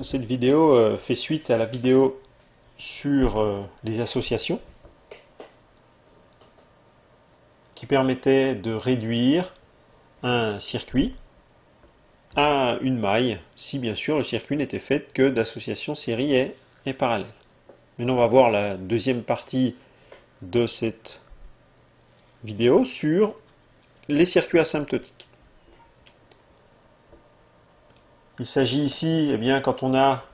Cette vidéo fait suite à la vidéo sur les associations qui permettait de réduire un circuit à une maille, si bien sûr le circuit n'était fait que d'associations séries et parallèles. Maintenant on va voir la deuxième partie de cette vidéo sur les circuits asymptotiques. Il s'agit ici, eh bien, quand on a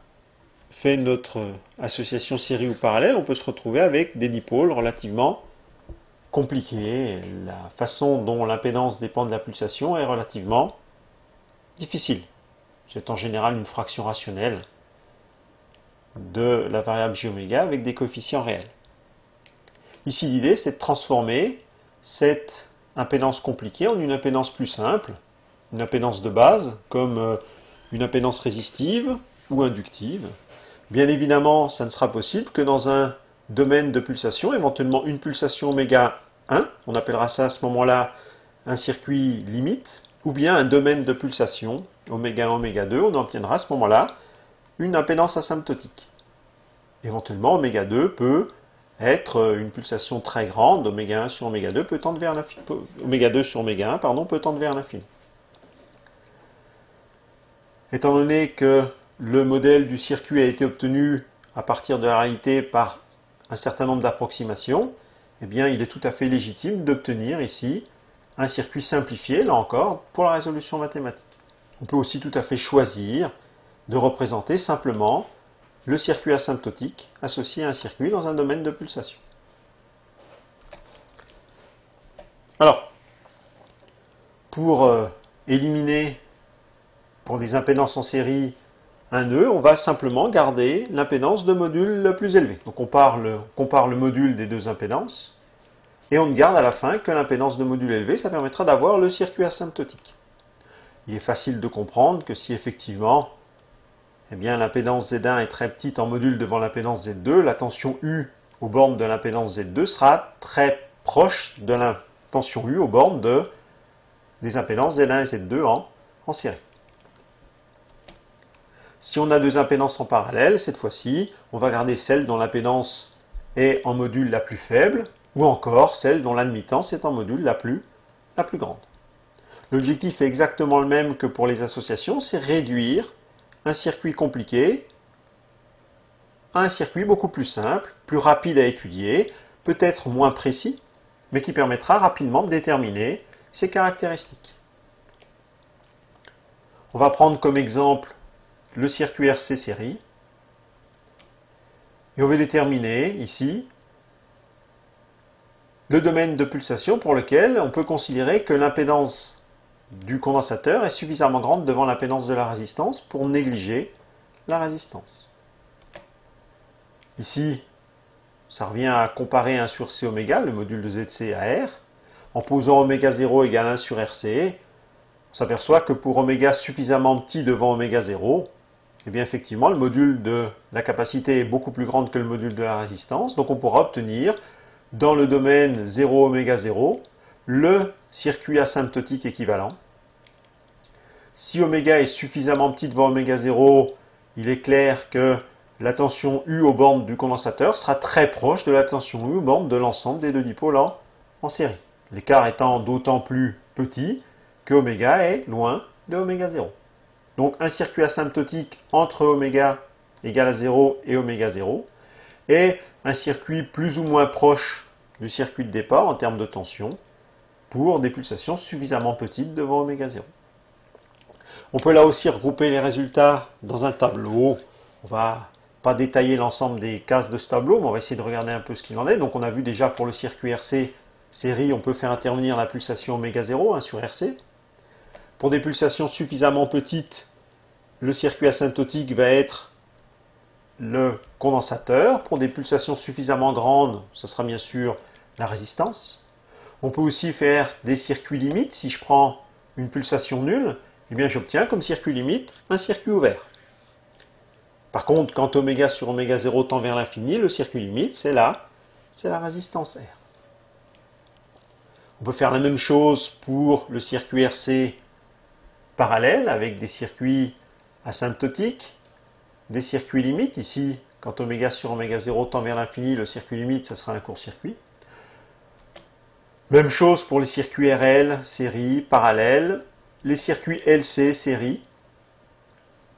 fait notre association série ou parallèle, on peut se retrouver avec des dipôles relativement compliqués. La façon dont l'impédance dépend de la pulsation est relativement difficile. C'est en général une fraction rationnelle de la variable jω avec des coefficients réels. Ici, l'idée, c'est de transformer cette impédance compliquée en une impédance plus simple, une impédance de base, comme une impédance résistive ou inductive. Bien évidemment, ça ne sera possible que dans un domaine de pulsation, éventuellement une pulsation oméga 1, on appellera ça à ce moment-là un circuit limite, ou bien un domaine de pulsation, oméga 1, oméga 2, on obtiendra à ce moment-là une impédance asymptotique. Éventuellement, oméga 2 peut être une pulsation très grande, oméga 1 sur oméga 2 peut tendre vers l'infini, oméga 2 sur oméga 1, pardon, peut tendre vers l'infini. Étant donné que le modèle du circuit a été obtenu à partir de la réalité par un certain nombre d'approximations, eh bien, il est tout à fait légitime d'obtenir ici un circuit simplifié, là encore, pour la résolution mathématique. On peut aussi tout à fait choisir de représenter simplement le circuit asymptotique associé à un circuit dans un domaine de pulsation. Alors, pour éliminer pour des impédances en série un nœud, on va simplement garder l'impédance de module le plus élevé. Donc on compare le module des deux impédances, et on ne garde à la fin que l'impédance de module élevé, ça permettra d'avoir le circuit asymptotique. Il est facile de comprendre que si effectivement eh bien, l'impédance Z1 est très petite en module devant l'impédance Z2, la tension U aux bornes de l'impédance Z2 sera très proche de la tension U aux bornes des impédances Z1 et Z2 en série. Si on a deux impédances en parallèle, cette fois-ci, on va garder celle dont l'impédance est en module la plus faible, ou encore celle dont l'admittance est en module la plus grande. L'objectif est exactement le même que pour les associations, c'est réduire un circuit compliqué à un circuit beaucoup plus simple, plus rapide à étudier, peut-être moins précis, mais qui permettra rapidement de déterminer ses caractéristiques. On va prendre comme exemple le circuit RC série, et on va déterminer ici le domaine de pulsation pour lequel on peut considérer que l'impédance du condensateur est suffisamment grande devant l'impédance de la résistance pour négliger la résistance. Ici, ça revient à comparer 1 sur C oméga, le module de ZC à R. En posant oméga 0 égale 1 sur RC, on s'aperçoit que pour oméga suffisamment petit devant oméga 0, eh bien effectivement, le module de la capacité est beaucoup plus grand que le module de la résistance, donc on pourra obtenir dans le domaine 0 oméga 0 le circuit asymptotique équivalent. Si oméga est suffisamment petit devant oméga 0, il est clair que la tension U aux bornes du condensateur sera très proche de la tension U aux bornes de l'ensemble des deux dipôles en série. L'écart étant d'autant plus petit que oméga est loin de oméga 0. Donc un circuit asymptotique entre oméga égale à 0 et oméga 0 est un circuit plus ou moins proche du circuit de départ en termes de tension pour des pulsations suffisamment petites devant oméga 0. On peut là aussi regrouper les résultats dans un tableau. On ne va pas détailler l'ensemble des cases de ce tableau, mais on va essayer de regarder un peu ce qu'il en est. Donc on a vu déjà pour le circuit RC série, on peut faire intervenir la pulsation oméga 0 1 sur RC. Pour des pulsations suffisamment petites, le circuit asymptotique va être le condensateur. Pour des pulsations suffisamment grandes, ce sera bien sûr la résistance. On peut aussi faire des circuits limites. Si je prends une pulsation nulle, eh bien j'obtiens comme circuit limite un circuit ouvert. Par contre, quand oméga sur oméga 0 tend vers l'infini, le circuit limite, c'est la résistance R. On peut faire la même chose pour le circuit RC parallèle avec des circuits asymptotiques. des circuits limites. Ici, quand oméga sur oméga 0 tend vers l'infini, le circuit limite, ce sera un court-circuit. Même chose pour les circuits RL, série, parallèle, les circuits LC, série.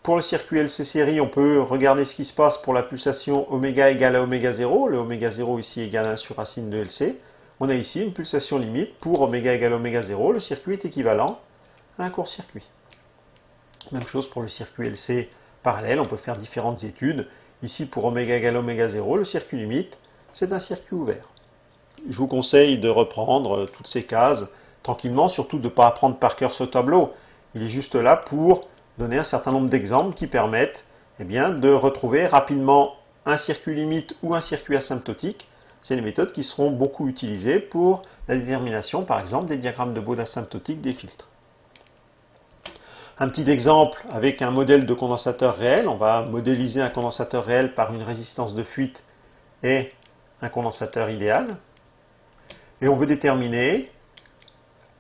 Pour le circuit LC série, on peut regarder ce qui se passe pour la pulsation oméga égale à oméga 0. Le oméga 0 ici égale à 1 sur racine de LC. On a ici une pulsation limite pour oméga égale à oméga 0. Le circuit est équivalent à un court-circuit. Même chose pour le circuit LC parallèle. On peut faire différentes études. Ici, pour oméga égale à oméga 0, le circuit limite, c'est un circuit ouvert. Je vous conseille de reprendre toutes ces cases tranquillement, surtout de ne pas apprendre par cœur ce tableau. Il est juste là pour donner un certain nombre d'exemples qui permettent de retrouver rapidement un circuit limite ou un circuit asymptotique. C'est les méthodes qui seront beaucoup utilisées pour la détermination, par exemple, des diagrammes de Bode asymptotiques des filtres. Un petit exemple avec un modèle de condensateur réel. On va modéliser un condensateur réel par une résistance de fuite et un condensateur idéal. Et on veut déterminer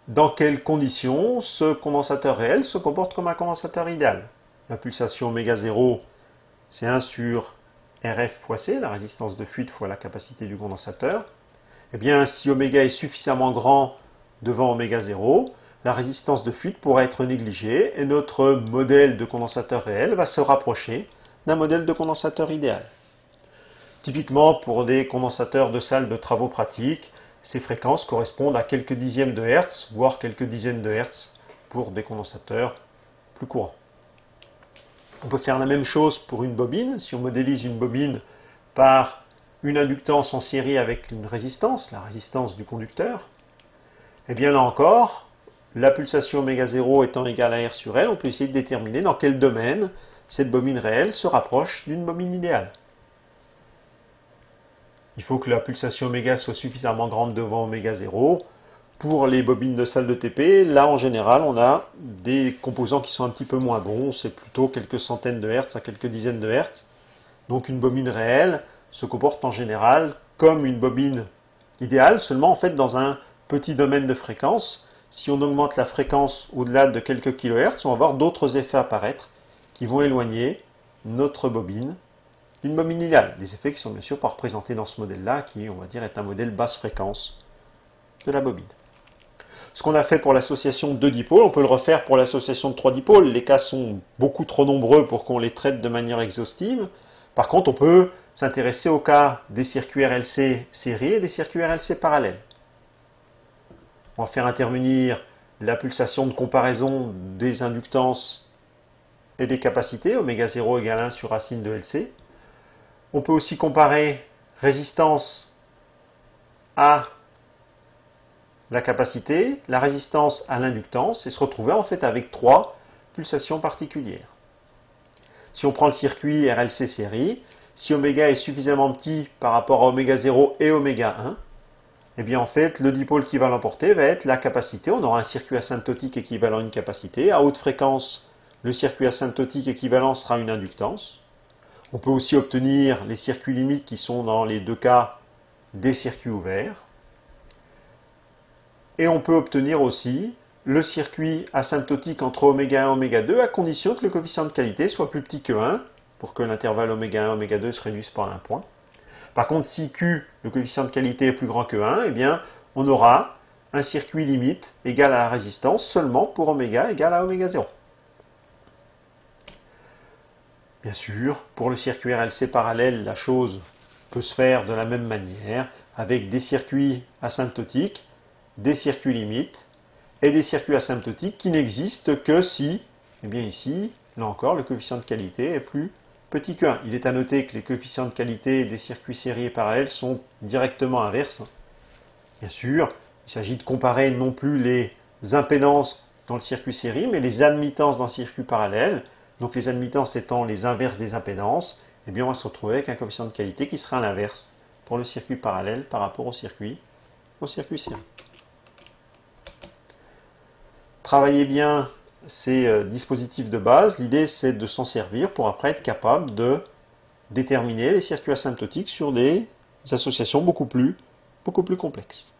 dans quelles conditions ce condensateur réel se comporte comme un condensateur idéal. La pulsation oméga 0, c'est 1 sur Rf fois C, la résistance de fuite fois la capacité du condensateur. Eh bien, si oméga est suffisamment grand devant oméga 0, la résistance de fuite pourra être négligée et notre modèle de condensateur réel va se rapprocher d'un modèle de condensateur idéal. Typiquement, pour des condensateurs de salle de travaux pratiques, ces fréquences correspondent à quelques dixièmes de Hertz, voire quelques dizaines de Hertz pour des condensateurs plus courants. On peut faire la même chose pour une bobine. Si on modélise une bobine par une inductance en série avec une résistance, la résistance du conducteur, eh bien là encore, la pulsation oméga 0 étant égale à R sur L, on peut essayer de déterminer dans quel domaine cette bobine réelle se rapproche d'une bobine idéale. Il faut que la pulsation oméga soit suffisamment grande devant oméga 0. Pour les bobines de salle de TP, là en général, on a des composants qui sont un petit peu moins bons. C'est plutôt quelques centaines de Hertz à quelques dizaines de Hertz. Donc une bobine réelle se comporte en général comme une bobine idéale, seulement en fait dans un petit domaine de fréquence. Si on augmente la fréquence au-delà de quelques kilohertz, on va voir d'autres effets apparaître qui vont éloigner notre bobine d'une bobine idéale. Des effets qui sont bien sûr pas représentés dans ce modèle-là, qui, on va dire, est un modèle basse fréquence de la bobine. Ce qu'on a fait pour l'association de 2 dipôles, on peut le refaire pour l'association de 3 dipôles. Les cas sont beaucoup trop nombreux pour qu'on les traite de manière exhaustive. Par contre, on peut s'intéresser au cas des circuits RLC série et des circuits RLC parallèles. On va faire intervenir la pulsation de comparaison des inductances et des capacités, oméga 0 égale 1 sur racine de LC. On peut aussi comparer résistance à la capacité, la résistance à l'inductance, et se retrouver en fait avec 3 pulsations particulières. Si on prend le circuit RLC série, si oméga est suffisamment petit par rapport à oméga 0 et oméga 1, eh bien en fait le dipôle qui va l'emporter va être la capacité. On aura un circuit asymptotique équivalent à une capacité. À haute fréquence, le circuit asymptotique équivalent sera une inductance. On peut aussi obtenir les circuits limites qui sont dans les 2 cas des circuits ouverts. Et on peut obtenir aussi le circuit asymptotique entre oméga 1 et oméga 2 à condition que le coefficient de qualité soit plus petit que 1 pour que l'intervalle oméga 1 oméga 2 se réduise par un point. Par contre, si Q, le coefficient de qualité, est plus grand que 1, eh bien, on aura un circuit limite égal à la résistance seulement pour oméga égal à oméga 0. Bien sûr, pour le circuit RLC parallèle, la chose peut se faire de la même manière, avec des circuits asymptotiques, des circuits limites, et des circuits asymptotiques qui n'existent que si, eh bien ici, là encore, le coefficient de qualité est plus petit que 1. Il est à noter que les coefficients de qualité des circuits série et parallèles sont directement inverses. Bien sûr, il s'agit de comparer non plus les impédances dans le circuit série, mais les admittances dans le circuit parallèle. Donc les admittances étant les inverses des impédances, eh bien on va se retrouver avec un coefficient de qualité qui sera l'inverse pour le circuit parallèle par rapport au circuit série. Travaillez bien ces dispositifs de base. L'idée, c'est de s'en servir pour après être capable de déterminer les circuits asymptotiques sur des associations beaucoup plus complexes.